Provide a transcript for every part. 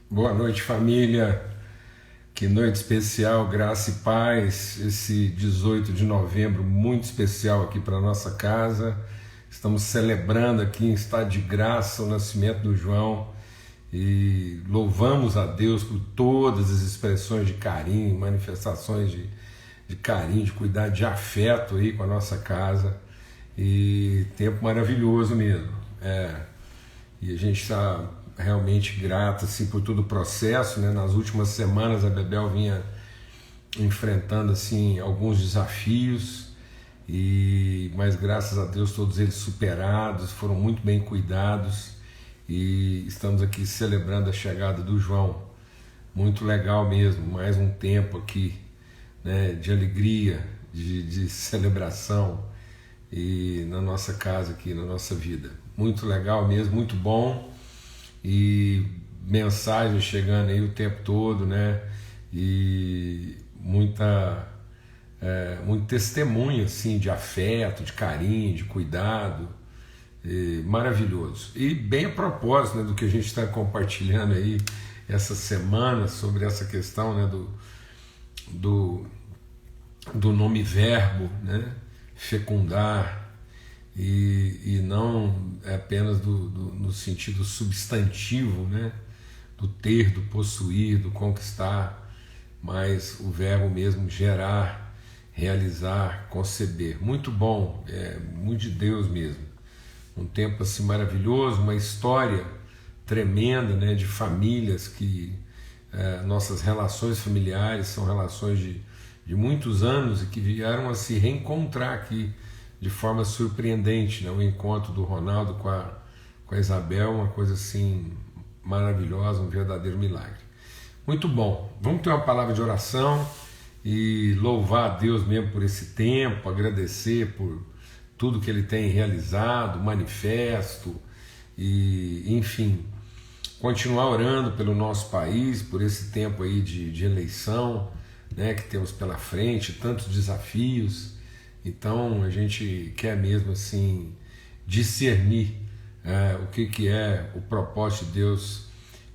Boa noite, família. Que noite especial, graça e paz. Esse 18 de novembro, muito especial aqui para nossa casa. Estamos celebrando aqui em estado de graça o nascimento do João e louvamos a Deus por todas as expressões de carinho, manifestações de carinho, de cuidado, de afeto aí com a nossa casa. E tempo maravilhoso mesmo. E a gente está realmente grato assim, por todo o processo, né? Nas últimas semanas a Bebel vinha enfrentando assim, alguns desafios, mas graças a Deus todos eles superados, foram muito bem cuidados e estamos aqui celebrando a chegada do João. Muito legal mesmo, mais um tempo aqui, né, de alegria, de celebração e na nossa casa aqui, na nossa vida. Muito legal mesmo, muito bom. E mensagens chegando aí o tempo todo, né? E muito testemunho assim, de afeto, de carinho, de cuidado, maravilhoso. E bem a propósito, né, do que a gente está compartilhando aí essa semana sobre essa questão, né, do nome verbo, né? Fecundar. E não apenas no sentido substantivo, né? Do ter, do possuir, do conquistar, mas o verbo mesmo gerar, realizar, conceber. Muito bom, muito de Deus mesmo. Um tempo assim maravilhoso, uma história tremenda, né? De famílias que nossas relações familiares são relações de muitos anos e que vieram a se reencontrar aqui de forma surpreendente, né? O encontro do Ronaldo com a Isabel, uma coisa assim maravilhosa, um verdadeiro milagre. Muito bom, vamos ter uma palavra de oração e louvar a Deus mesmo por esse tempo, agradecer por tudo que Ele tem realizado, manifesto, e enfim, continuar orando pelo nosso país, por esse tempo aí de eleição, né, que temos pela frente, tantos desafios. Então a gente quer mesmo assim discernir o que é o propósito de Deus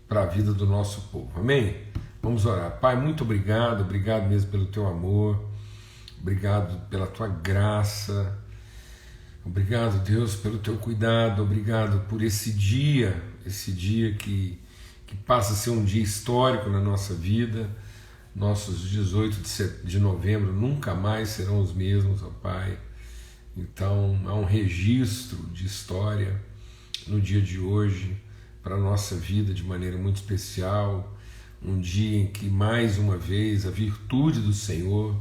para a vida do nosso povo. Amém? Vamos orar. Pai, muito obrigado, obrigado mesmo pelo teu amor, obrigado pela tua graça, obrigado, Deus, pelo teu cuidado, obrigado por esse dia que passa a ser um dia histórico na nossa vida. Nossos 18 de novembro nunca mais serão os mesmos, ó Pai. Então há um registro de história no dia de hoje para a nossa vida de maneira muito especial. Um dia em que mais uma vez a virtude do Senhor,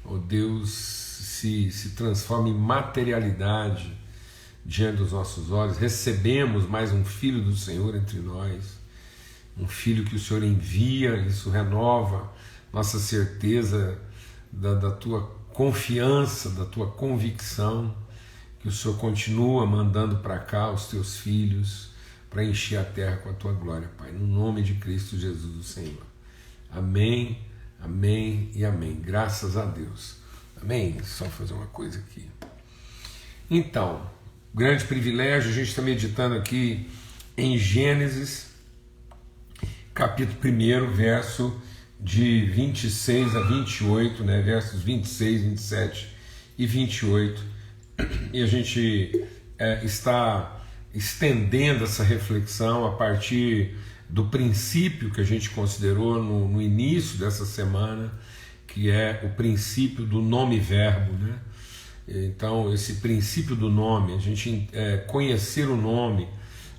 ó Deus, se transforma em materialidade diante dos nossos olhos. Recebemos mais um filho do Senhor entre nós, um filho que o Senhor envia. Isso renova nossa certeza da tua confiança, da tua convicção, que o Senhor continua mandando para cá os teus filhos para encher a terra com a tua glória, Pai, no nome de Cristo Jesus, o Senhor. Amém, amém e amém. Graças a Deus. Amém? Só fazer uma coisa aqui. Então, grande privilégio, a gente está meditando aqui em Gênesis, capítulo 1, verso de 26 a 28, né, versos 26, 27 e 28, e a gente está estendendo essa reflexão a partir do princípio que a gente considerou no início dessa semana, que é o princípio do nome verbo, né? Então esse princípio do nome, a gente conhecer o nome,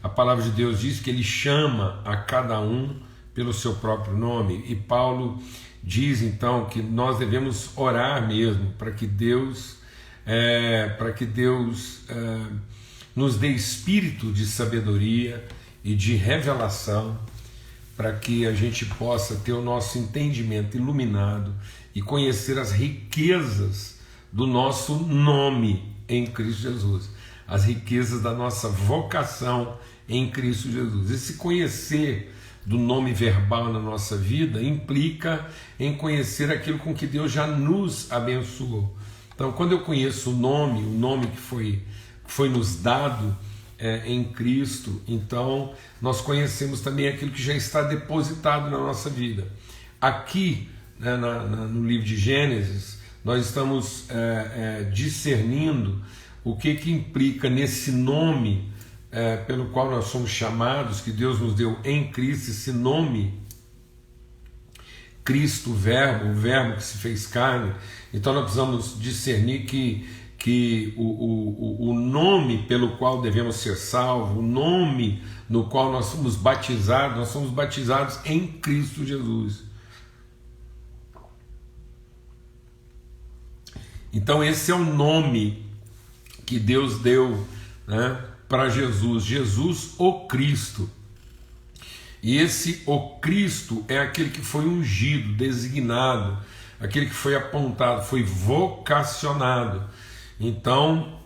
a palavra de Deus diz que Ele chama a cada um pelo seu próprio nome, e Paulo diz então que nós devemos orar mesmo para que Deus nos dê espírito de sabedoria e de revelação, para que a gente possa ter o nosso entendimento iluminado e conhecer as riquezas do nosso nome em Cristo Jesus, as riquezas da nossa vocação em Cristo Jesus. Esse conhecer do nome verbal na nossa vida implica em conhecer aquilo com que Deus já nos abençoou. Então, quando eu conheço o nome que foi nos dado, em Cristo, então nós conhecemos também aquilo que já está depositado na nossa vida. Aqui, né, no livro de Gênesis, nós estamos discernindo o que implica nesse nome pelo qual nós somos chamados, que Deus nos deu em Cristo, esse nome, Cristo, o Verbo que se fez carne. Então nós precisamos discernir que o nome pelo qual devemos ser salvos, o nome no qual nós somos batizados em Cristo Jesus. Então esse é o nome que Deus deu, né, para Jesus, Jesus o Cristo. E esse o Cristo é aquele que foi ungido, designado, aquele que foi apontado, foi vocacionado. Então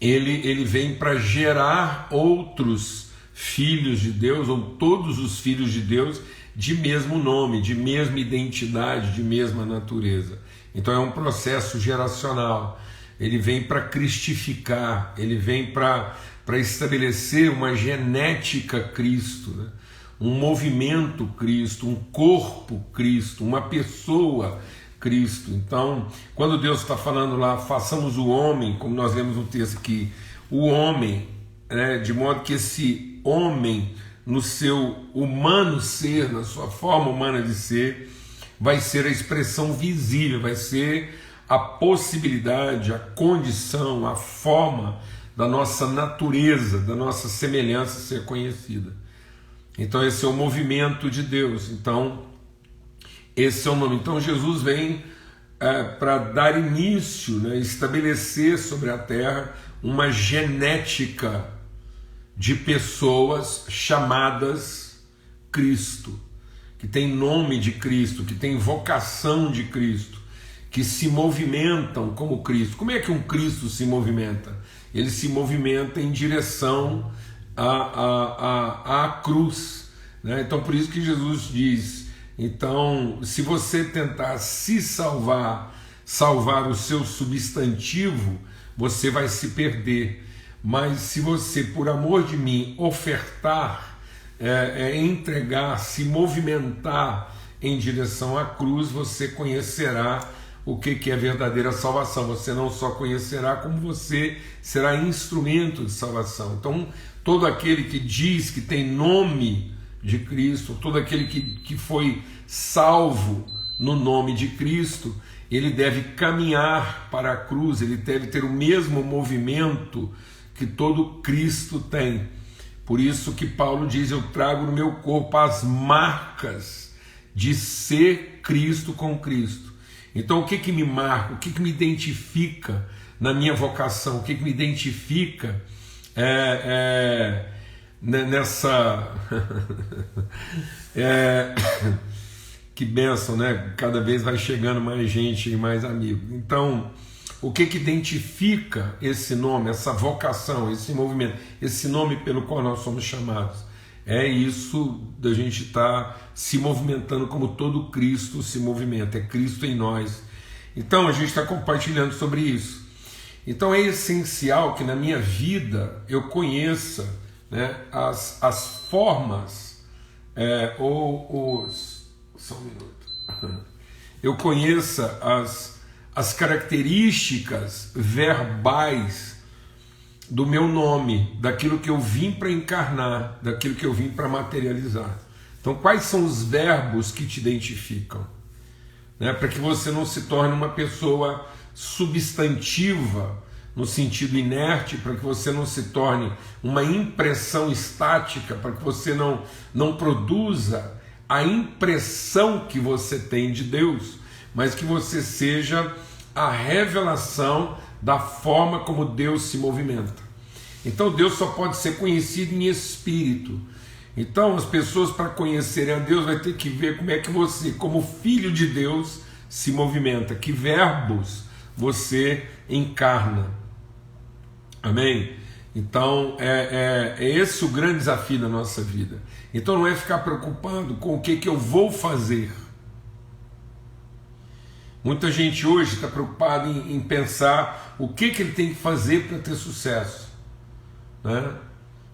ele vem para gerar outros filhos de Deus, ou todos os filhos de Deus, de mesmo nome, de mesma identidade, de mesma natureza. Então é um processo geracional. Ele vem para cristificar, ele vem para estabelecer uma genética Cristo, né? Um movimento Cristo, um corpo Cristo, uma pessoa Cristo. Então, quando Deus está falando lá, façamos o homem, como nós lemos no texto aqui, o homem, né, de modo que esse homem, no seu humano ser, na sua forma humana de ser, vai ser a expressão visível, vai ser a possibilidade, a condição, a forma da nossa natureza, da nossa semelhança ser conhecida. Então esse é o movimento de Deus. Então esse é o nome. Então Jesus vem para dar início, né, estabelecer sobre a terra uma genética de pessoas chamadas Cristo, que tem nome de Cristo, que tem vocação de Cristo, que se movimentam como Cristo. Como é que um Cristo se movimenta? Ele se movimenta em direção à cruz, né? Então por isso que Jesus diz, então se você tentar se salvar o seu substantivo, você vai se perder. Mas se você, por amor de mim, ofertar, entregar, se movimentar em direção à cruz, você conhecerá o que é verdadeira salvação. Você não só conhecerá, como você será instrumento de salvação. Então todo aquele que diz que tem nome de Cristo, todo aquele que foi salvo no nome de Cristo, ele deve caminhar para a cruz, ele deve ter o mesmo movimento que todo Cristo tem. Por isso que Paulo diz, eu trago no meu corpo as marcas de ser Cristo com Cristo. Então o que me marca, o que me identifica na minha vocação, o que me identifica nessa... que bênção, né? Cada vez vai chegando mais gente e mais amigos. Então, o que identifica esse nome, essa vocação, esse movimento, esse nome pelo qual nós somos chamados? É isso da gente estar se movimentando como todo Cristo se movimenta, é Cristo em nós. Então a gente está compartilhando sobre isso. Então é essencial que na minha vida eu conheça, né, as formas, só um minuto. Eu conheça as características verbais do meu nome, daquilo que eu vim para encarnar, daquilo que eu vim para materializar. Então, quais são os verbos que te identificam? Né? Para que você não se torne uma pessoa substantiva, no sentido inerte, para que você não se torne uma impressão estática, para que você não produza a impressão que você tem de Deus, mas que você seja a revelação da forma como Deus se movimenta. Então Deus só pode ser conhecido em espírito. Então as pessoas, para conhecerem a Deus, vai ter que ver como é que você, como filho de Deus, se movimenta, que verbos você encarna. Amém? Então é esse o grande desafio da nossa vida. Então não é ficar preocupado com o que eu vou fazer. Muita gente hoje está preocupada em pensar o que ele tem que fazer para ter sucesso, né?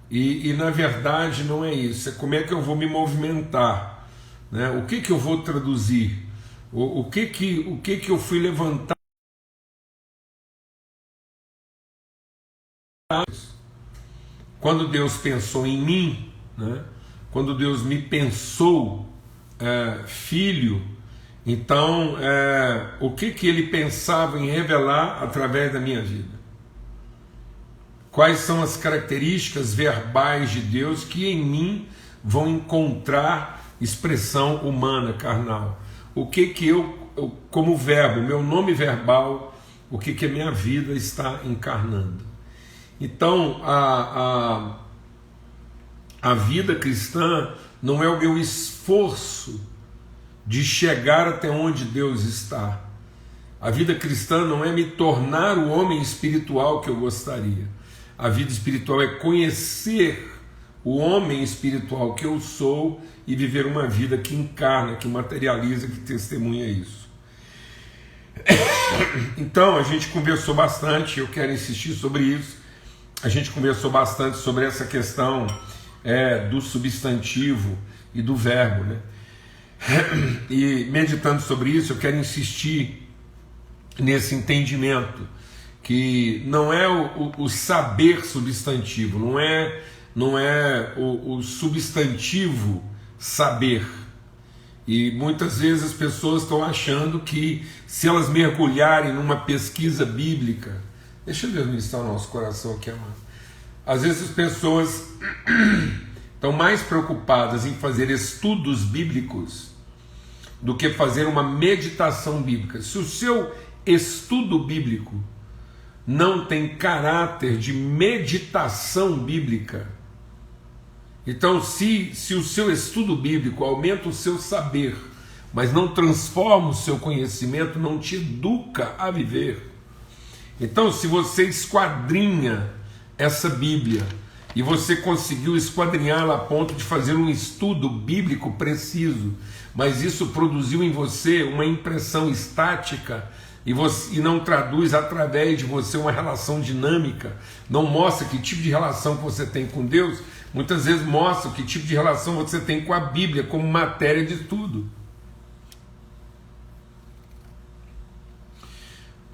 E na verdade não é isso, é como é que eu vou me movimentar, né? O que eu vou traduzir, o que eu fui levantar. Quando Deus pensou em mim, né? Quando Deus me pensou filho, então o que Ele pensava em revelar através da minha vida? Quais são as características verbais de Deus que em mim vão encontrar expressão humana, carnal? O que eu como verbo, meu nome verbal, o que a minha vida está encarnando? Então, a vida cristã não é o meu esforço de chegar até onde Deus está. A vida cristã não é me tornar o homem espiritual que eu gostaria. A vida espiritual é conhecer o homem espiritual que eu sou e viver uma vida que encarna, que materializa, que testemunha isso. Então, a gente conversou bastante, eu quero insistir sobre isso. A gente conversou bastante sobre essa questão do substantivo e do verbo, né? E meditando sobre isso, eu quero insistir nesse entendimento que não é o saber substantivo, não é o substantivo saber. E muitas vezes as pessoas estão achando que se elas mergulharem numa pesquisa bíblica, deixa Deus ministrar o nosso coração aqui, amado. Às vezes as pessoas estão mais preocupadas em fazer estudos bíblicos do que fazer uma meditação bíblica. Se o seu estudo bíblico não tem caráter de meditação bíblica, então se o seu estudo bíblico aumenta o seu saber, mas não transforma o seu conhecimento, não te educa a viver. Então, se você esquadrinha essa Bíblia e você conseguiu esquadrinhá-la a ponto de fazer um estudo bíblico preciso, mas isso produziu em você uma impressão estática e não traduz através de você uma relação dinâmica, não mostra que tipo de relação que você tem com Deus, muitas vezes mostra que tipo de relação você tem com a Bíblia como matéria de estudo.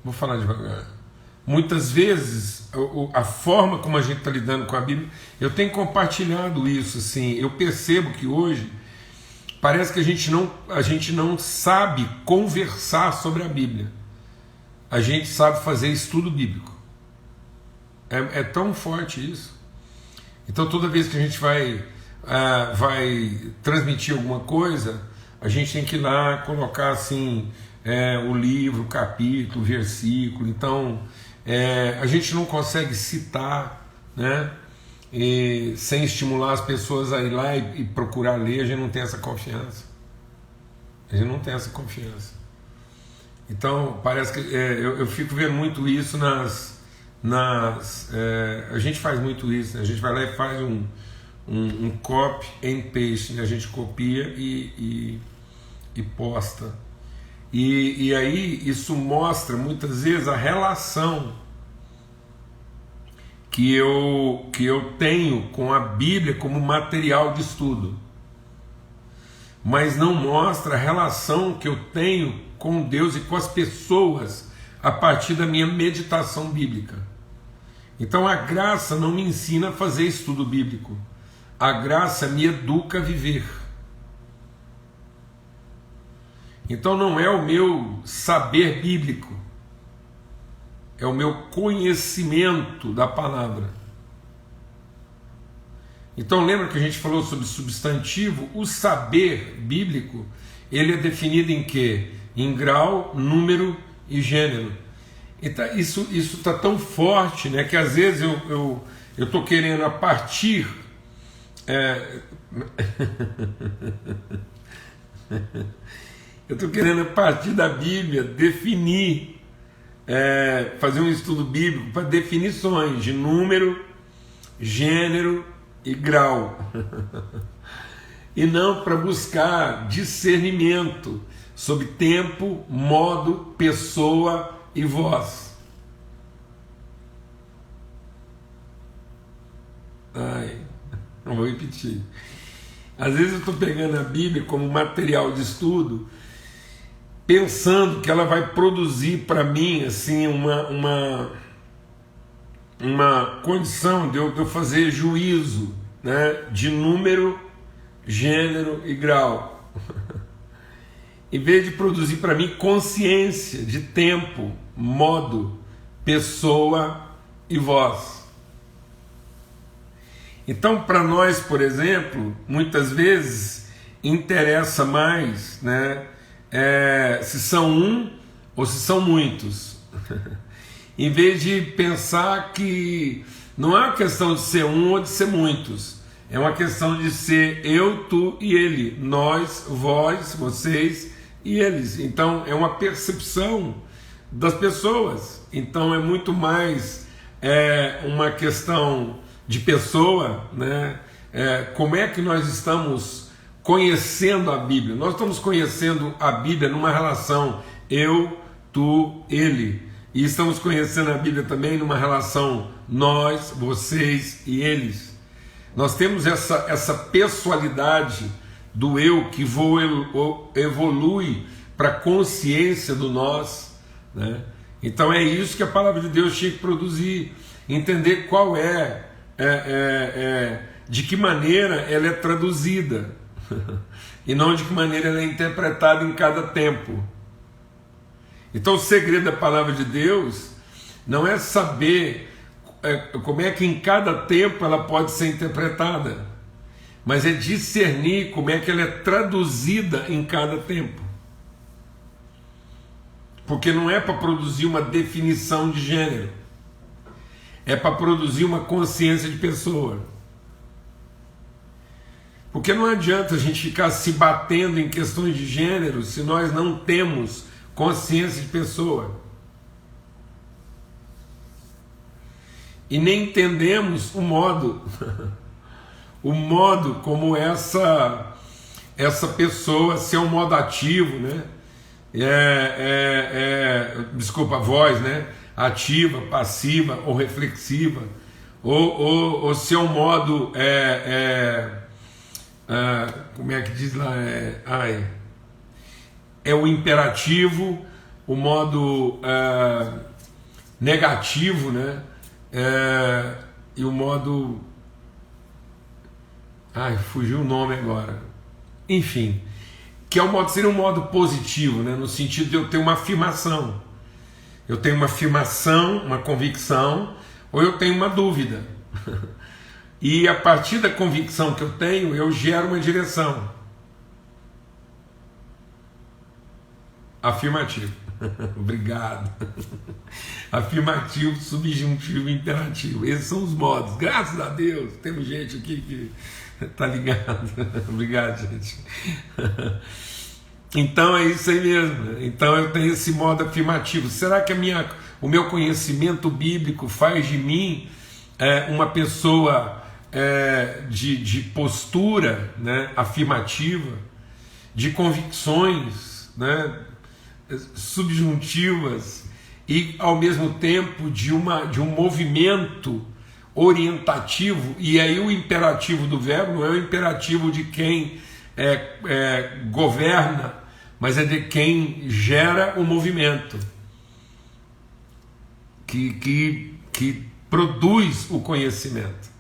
Vou falar devagar. Muitas vezes a forma como a gente está lidando com a Bíblia, eu tenho compartilhado isso, assim, eu percebo que hoje parece que a gente não sabe conversar sobre a Bíblia. A gente sabe fazer estudo bíblico. É tão forte isso. Então toda vez que a gente vai transmitir alguma coisa, a gente tem que ir lá colocar assim o livro, o capítulo, o versículo. Então a gente não consegue citar, né? E sem estimular as pessoas a ir lá e procurar ler. A gente não tem essa confiança. A gente não tem essa confiança. Então parece que eu fico vendo muito isso a gente faz muito isso, né? A gente vai lá e faz um copy and paste, né? A gente copia e posta. E aí isso mostra muitas vezes a relação que eu tenho com a Bíblia como material de estudo, mas não mostra a relação que eu tenho com Deus e com as pessoas a partir da minha meditação bíblica. Então a graça não me ensina a fazer estudo bíblico, a graça me educa a viver. Então não é o meu saber bíblico, é o meu conhecimento da palavra. Então lembra que a gente falou sobre substantivo? O saber bíblico, ele é definido em quê? Em grau, número e gênero. Então, isso está tão forte, né, que às vezes eu estou querendo a partir eu estou querendo a partir da Bíblia definir, fazer um estudo bíblico para definições de número, gênero e grau e não para buscar discernimento sobre tempo, modo, pessoa e voz. Ai. Eu vou repetir. Às vezes eu estou pegando a Bíblia como material de estudo, pensando que ela vai produzir para mim assim uma condição de eu fazer juízo, né, de número, gênero e grau, em vez de produzir para mim consciência de tempo, modo, pessoa e voz. Então, para nós, por exemplo, muitas vezes interessa mais, né, se são um ou se são muitos, em vez de pensar que não é uma questão de ser um ou de ser muitos, é uma questão de ser eu, tu e ele, nós, vós, vocês e eles. Então é uma percepção das pessoas, então é muito mais uma questão de pessoa, né? Como é que nós estamos conhecendo a Bíblia? Nós estamos conhecendo a Bíblia numa relação eu, tu, ele, e estamos conhecendo a Bíblia também numa relação nós, vocês e eles. Nós temos essa pessoalidade do eu que evolui para a consciência do nós, né? Então é isso que a palavra de Deus tinha que produzir, entender qual de que maneira ela é traduzida e não de que maneira ela é interpretada em cada tempo. Então o segredo da palavra de Deus não é saber como é que em cada tempo ela pode ser interpretada, mas é discernir como é que ela é traduzida em cada tempo. Porque não é para produzir uma definição de gênero, é para produzir uma consciência de pessoa. Porque não adianta a gente ficar se batendo em questões de gênero se nós não temos consciência de pessoa. E nem entendemos o modo como essa pessoa, se é um modo ativo, né? Desculpa, a voz, né? Ativa, passiva ou reflexiva, ou se é um modo como é que diz lá? É o imperativo, o modo negativo, né? E o modo... fugiu o nome agora. Enfim, que é o modo, seria um modo positivo, né? No sentido de eu ter uma afirmação. Eu tenho uma afirmação, uma convicção, ou eu tenho uma dúvida. E a partir da convicção que eu tenho, eu gero uma direção. Afirmativo. Obrigado. Afirmativo, subjuntivo e imperativo. Esses são os modos. Graças a Deus, temos gente aqui que está ligado. Obrigado, gente. Então é isso aí mesmo. Então eu tenho esse modo afirmativo. Será que o meu conhecimento bíblico faz de mim uma pessoa de postura, né, afirmativa, de convicções, né, subjuntivas e ao mesmo tempo de um movimento orientativo? E aí o imperativo do verbo não é o imperativo de quem governa, mas é de quem gera o movimento, que produz o conhecimento.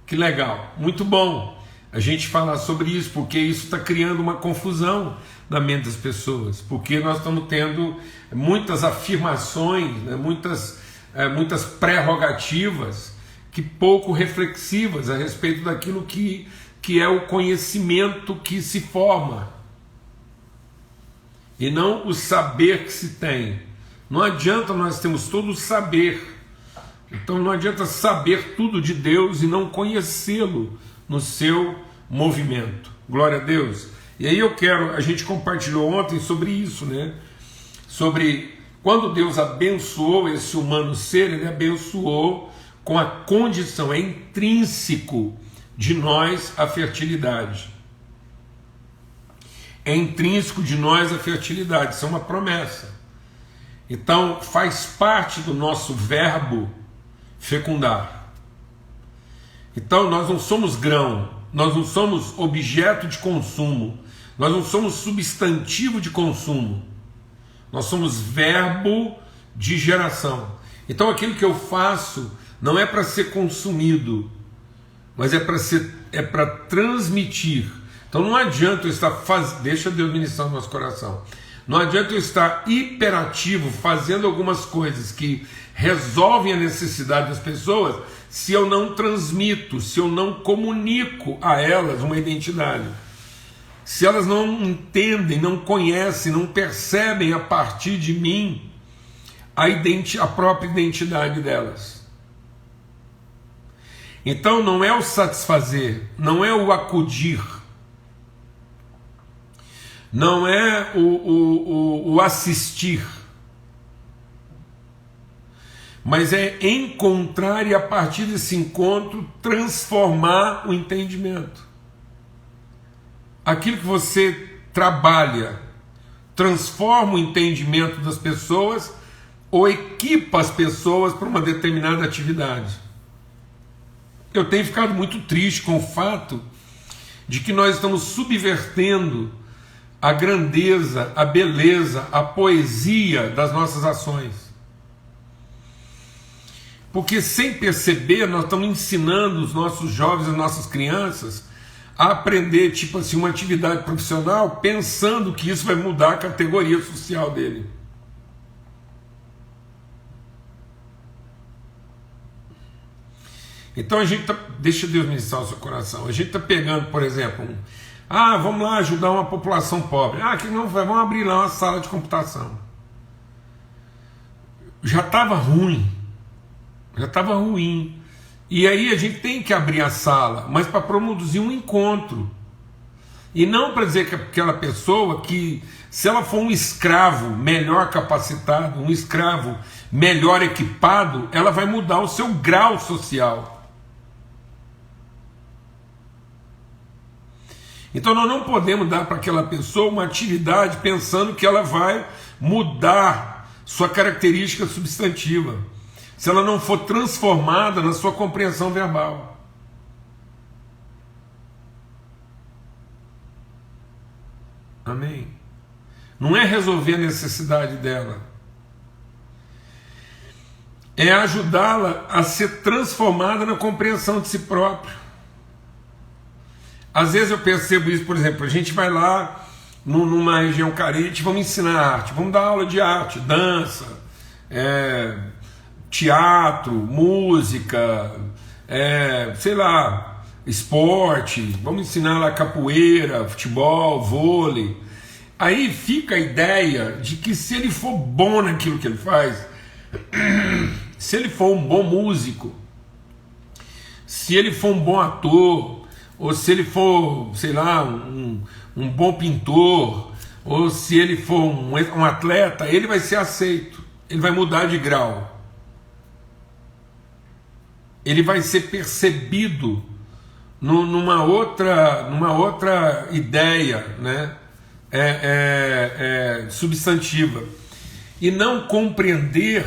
Que legal, muito bom a gente falar sobre isso, porque isso está criando uma confusão na mente das pessoas, porque nós estamos tendo muitas afirmações, né, muitas prerrogativas que pouco reflexivas a respeito daquilo que é o conhecimento que se forma, e não o saber que se tem. Não adianta nós termos todo o saber, então não adianta saber tudo de Deus e não conhecê-lo no seu movimento. Glória a Deus. E aí a gente compartilhou ontem sobre isso, né? Sobre quando Deus abençoou esse humano ser, Ele abençoou com a condição, é intrínseco de nós a fertilidade. É intrínseco de nós a fertilidade, isso é uma promessa. Então faz parte do nosso verbo fecundar. Então nós não somos grão, nós não somos objeto de consumo, nós não somos substantivo de consumo, nós somos verbo de geração. Então aquilo que eu faço não é para ser consumido, mas é para transmitir. Então não adianta eu estar deixa Deus ministrar no nosso coração. Não adianta eu estar hiperativo fazendo algumas coisas que resolvem a necessidade das pessoas se eu não transmito, se eu não comunico a elas uma identidade. Se elas não entendem, não conhecem, não percebem a partir de mim a própria identidade delas. Então não é o satisfazer, não é o acudir, não é o assistir, mas é encontrar e a partir desse encontro transformar o entendimento. Aquilo que você trabalha transforma o entendimento das pessoas ou equipa as pessoas para uma determinada atividade. Eu tenho ficado muito triste com o fato de que nós estamos subvertendo a grandeza, a beleza, a poesia das nossas ações. Porque sem perceber nós estamos ensinando os nossos jovens, as nossas crianças a aprender tipo assim, uma atividade profissional pensando que isso vai mudar a categoria social dele. Então a gente deixa Deus ministrar o seu coração. A gente está pegando, por exemplo, vamos lá ajudar uma população pobre. Que não vai, vamos abrir lá uma sala de computação. Já estava ruim. E aí a gente tem que abrir a sala, mas para produzir um encontro. E não para dizer que aquela pessoa que, se ela for um escravo melhor capacitado, um escravo melhor equipado, ela vai mudar o seu grau social. Então nós não podemos dar para aquela pessoa uma atividade pensando que ela vai mudar sua característica substantiva, se ela não for transformada na sua compreensão verbal. Amém? Não é resolver a necessidade dela, é ajudá-la a ser transformada na compreensão de si própria. Às vezes eu percebo isso, por exemplo, a gente vai lá numa região carente, vamos ensinar arte, vamos dar aula de arte, dança, teatro, música, sei lá, esporte, vamos ensinar lá capoeira, futebol, vôlei. Aí fica a ideia de que se ele for bom naquilo que ele faz, se ele for um bom músico, se ele for um bom ator, ou se ele for, sei lá, um bom pintor, ou se ele for um atleta, ele vai ser aceito, ele vai mudar de grau, ele vai ser percebido numa outra ideia, né? Substantiva, e não compreender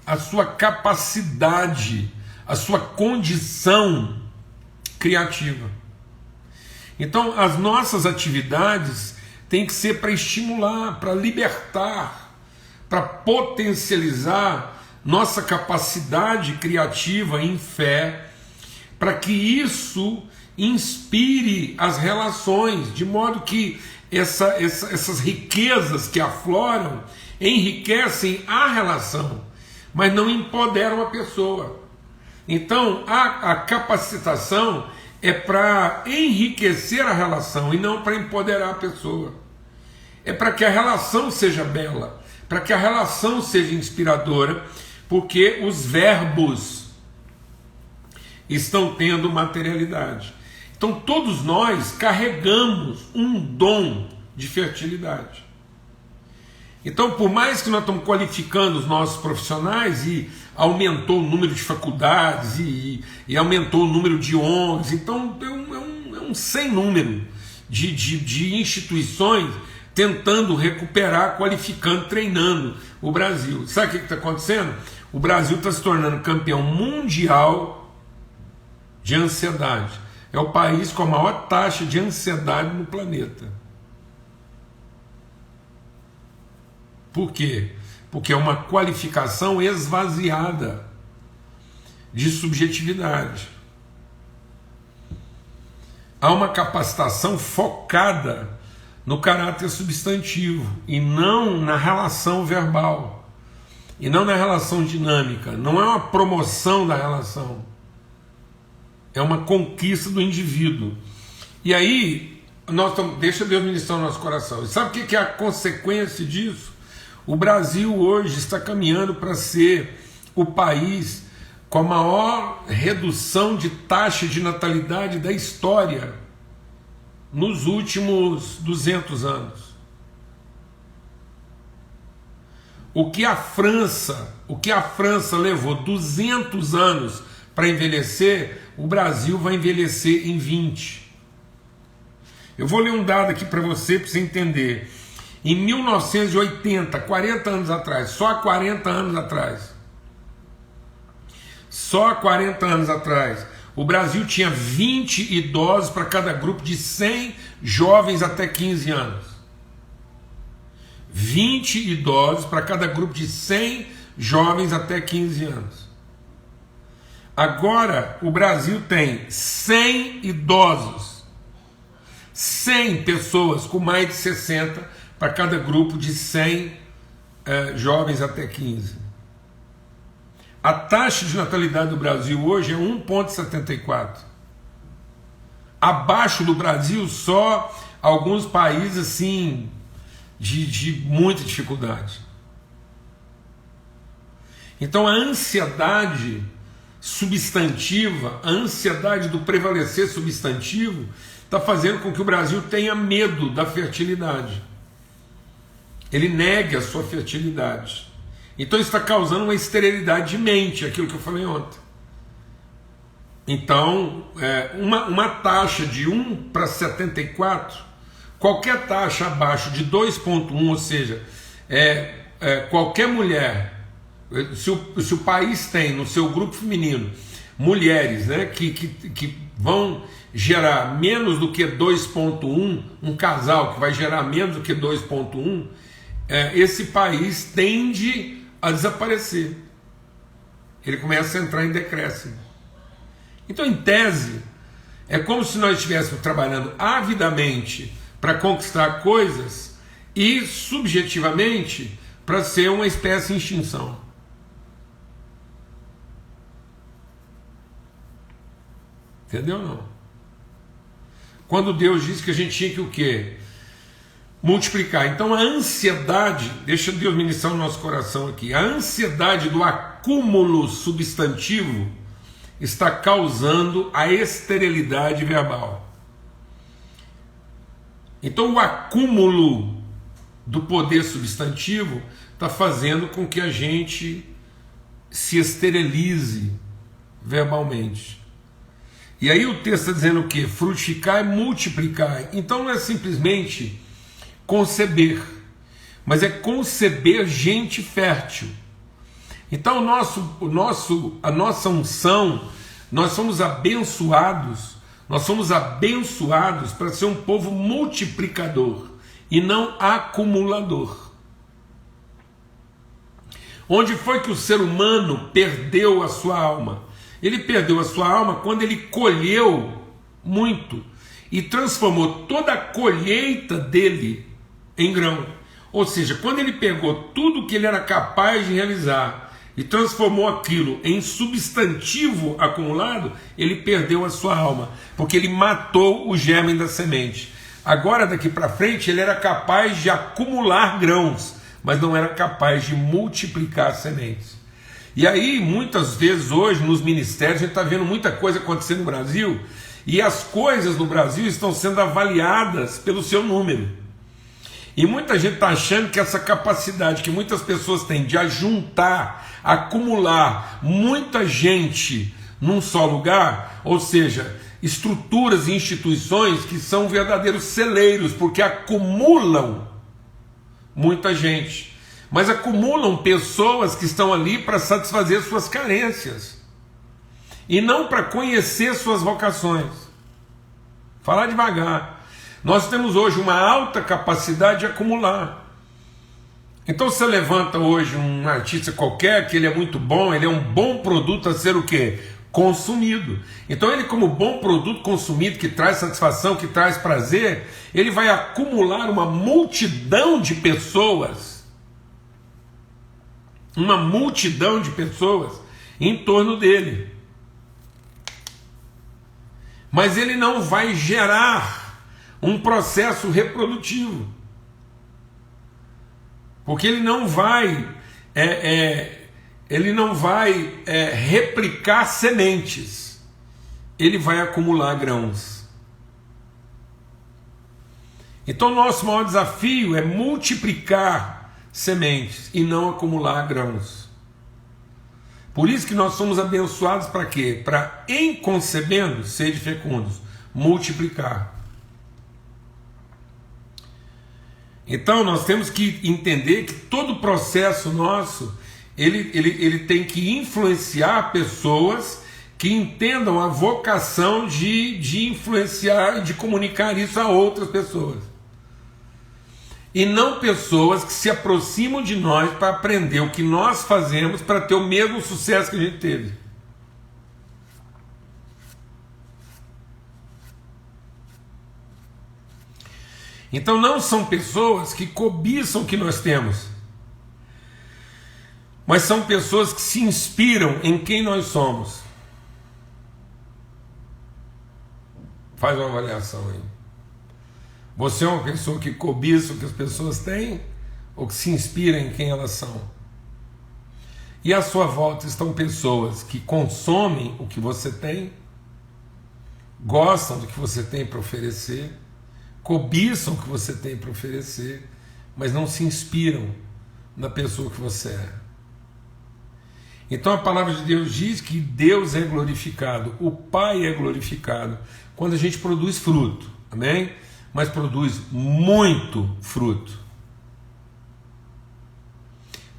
a sua capacidade, a sua condição criativa. Então as nossas atividades têm que ser para estimular, para libertar, para potencializar nossa capacidade criativa em fé, para que isso inspire as relações, de modo que essas riquezas que afloram enriquecem a relação, mas não empoderam a pessoa. Então a capacitação é para enriquecer a relação e não para empoderar a pessoa. É para que a relação seja bela, para que a relação seja inspiradora, porque os verbos estão tendo materialidade. Então todos nós carregamos um dom de fertilidade. Então, por mais que nós estamos qualificando os nossos profissionais e aumentou o número de faculdades e aumentou o número de ONGs, então é um sem número de instituições tentando recuperar, qualificando, treinando o Brasil. Sabe o que está acontecendo? O Brasil está se tornando campeão mundial de ansiedade. É o país com a maior taxa de ansiedade no planeta. Por quê? Porque é uma qualificação esvaziada de subjetividade. Há uma capacitação focada no caráter substantivo e não na relação verbal, e não na relação dinâmica. Não é uma promoção da relação, é uma conquista do indivíduo. E aí, deixa Deus ministrar o nosso coração. E sabe o que é a consequência disso? O Brasil hoje está caminhando para ser o país com a maior redução de taxa de natalidade da história nos últimos 200 anos. O que a França levou 200 anos para envelhecer, o Brasil vai envelhecer em 20. Eu vou ler um dado aqui para você entender. Em 1980, 40 anos atrás, só 40 anos atrás, o Brasil tinha 20 idosos para cada grupo de 100 jovens até 15 anos. 20 idosos para cada grupo de 100 jovens até 15 anos. Agora o Brasil tem 100 idosos, 100 pessoas com mais de 60 para cada grupo de 100 jovens até 15. A taxa de natalidade do Brasil hoje é 1,74. Abaixo do Brasil, só alguns países assim de muita dificuldade. Então a ansiedade substantiva, a ansiedade do prevalecer substantivo, está fazendo com que o Brasil tenha medo da fertilidade. Ele nega a sua fertilidade. Então isso está causando uma esterilidade de mente, aquilo que eu falei ontem. Então, uma taxa de 1 para 74, qualquer taxa abaixo de 2,1, ou seja, qualquer mulher, se o país tem no seu grupo feminino mulheres, né, que vão gerar menos do que 2,1, um casal que vai gerar menos do que 2,1, esse país tende a desaparecer. Ele começa a entrar em decréscimo. Então, em tese, é como se nós estivéssemos trabalhando avidamente para conquistar coisas e, subjetivamente, para ser uma espécie em extinção. Entendeu ou não? Quando Deus disse que a gente tinha que o quê? Multiplicar. Então a ansiedade, deixa Deus ministrar o nosso coração aqui, a ansiedade do acúmulo substantivo está causando a esterilidade verbal. Então o acúmulo do poder substantivo está fazendo com que a gente se esterilize verbalmente. E aí o texto está dizendo o quê? Frutificar e multiplicar. Então não é simplesmente conceber, mas é conceber gente fértil. Então a nossa unção, nós somos abençoados para ser um povo multiplicador e não acumulador. Onde foi que o ser humano perdeu a sua alma? Ele perdeu a sua alma quando ele colheu muito e transformou toda a colheita dele em grão. Ou seja, quando ele pegou tudo que ele era capaz de realizar e transformou aquilo em substantivo acumulado, ele perdeu a sua alma, porque ele matou o germe da semente. Agora, daqui para frente, ele era capaz de acumular grãos, mas não era capaz de multiplicar sementes. E aí, muitas vezes hoje, nos ministérios, a gente está vendo muita coisa acontecendo no Brasil, e as coisas no Brasil estão sendo avaliadas pelo seu número. E muita gente está achando que essa capacidade que muitas pessoas têm de ajuntar, acumular muita gente num só lugar, ou seja, estruturas e instituições que são verdadeiros celeiros, porque acumulam muita gente, mas acumulam pessoas que estão ali para satisfazer suas carências. e não para conhecer suas vocações. Falar devagar. Nós temos hoje uma alta capacidade de acumular. Então você levanta hoje um artista qualquer, que ele é muito bom, ele é um bom produto a ser o quê? Consumido. Então ele, como bom produto consumido, que traz satisfação, que traz prazer, ele vai acumular uma multidão de pessoas, em torno dele. Mas ele não vai gerar um processo reprodutivo, porque ele não vai replicar sementes, ele vai acumular grãos. Então nosso maior desafio é multiplicar sementes e não acumular grãos. Por isso que nós somos abençoados para quê? Para, em concebendo, sede fecundos, multiplicar. Então nós temos que entender que todo o processo nosso, ele tem que influenciar pessoas que entendam a vocação de influenciar e de comunicar isso a outras pessoas. E não pessoas que se aproximam de nós para aprender o que nós fazemos para ter o mesmo sucesso que a gente teve. Então não são pessoas que cobiçam o que nós temos, mas são pessoas que se inspiram em quem nós somos. Faz uma avaliação aí. Você é uma pessoa que cobiça o que as pessoas têm ou que se inspira em quem elas são? E à sua volta estão pessoas que consomem o que você tem, gostam do que você tem para oferecer, cobiçam o que você tem para oferecer, mas não se inspiram na pessoa que você é. Então a palavra de Deus diz que Deus é glorificado, o Pai é glorificado quando a gente produz fruto, amém? Mas produz muito fruto.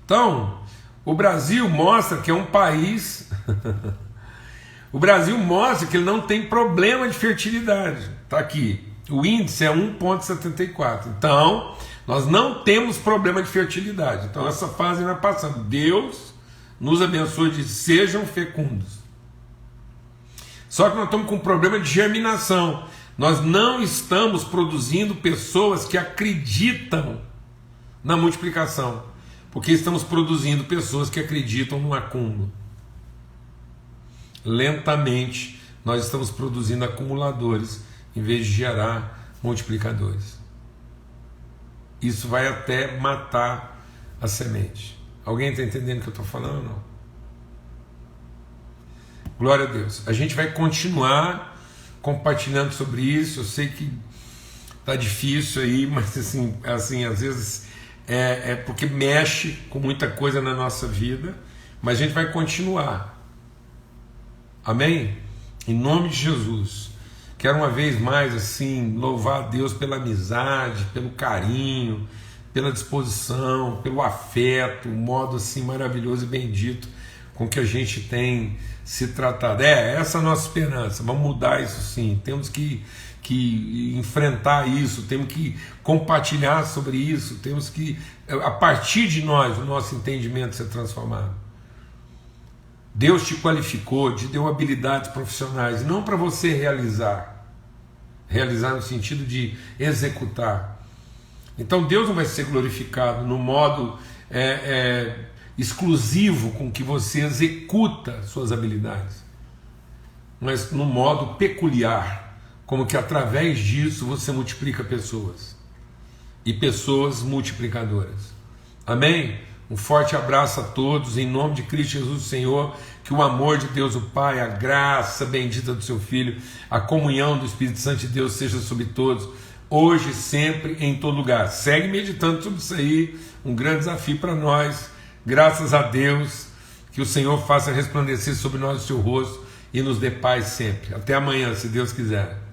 Então, o Brasil mostra que é um país o Brasil mostra que ele não tem problema de fertilidade. Está aqui, o índice é 1,74. Então, nós não temos problema de fertilidade. Então essa fase vai passando. Deus nos abençoe de sejam fecundos. Só que nós estamos com um problema de germinação. Nós não estamos produzindo pessoas que acreditam na multiplicação, porque estamos produzindo pessoas que acreditam no acúmulo. Lentamente, nós estamos produzindo acumuladores em vez de gerar multiplicadores. Isso vai até matar a semente. Alguém está entendendo o que eu estou falando ou não? Glória a Deus. A gente vai continuar compartilhando sobre isso. Eu sei que tá difícil aí, mas assim às vezes é porque mexe com muita coisa na nossa vida, mas a gente vai continuar. Amém? Em nome de Jesus. Quero uma vez mais assim louvar a Deus pela amizade, pelo carinho, pela disposição, pelo afeto, o modo assim maravilhoso e bendito com que a gente tem se tratado. Essa é a nossa esperança. Vamos mudar isso sim. Temos que enfrentar isso, temos que compartilhar sobre isso, temos que, a partir de nós, o nosso entendimento ser transformado. Deus te qualificou, te deu habilidades profissionais, não para você realizar no sentido de executar. Então Deus não vai ser glorificado no modo exclusivo com que você executa suas habilidades, mas no modo peculiar, como que através disso você multiplica pessoas, e pessoas multiplicadoras. Amém? Um forte abraço a todos, em nome de Cristo Jesus Senhor, que o amor de Deus o Pai, a graça bendita do seu Filho, a comunhão do Espírito Santo de Deus seja sobre todos, hoje, sempre, em todo lugar. Segue meditando sobre isso aí, um grande desafio para nós. Graças a Deus, que o Senhor faça resplandecer sobre nós o seu rosto e nos dê paz sempre. Até amanhã, se Deus quiser.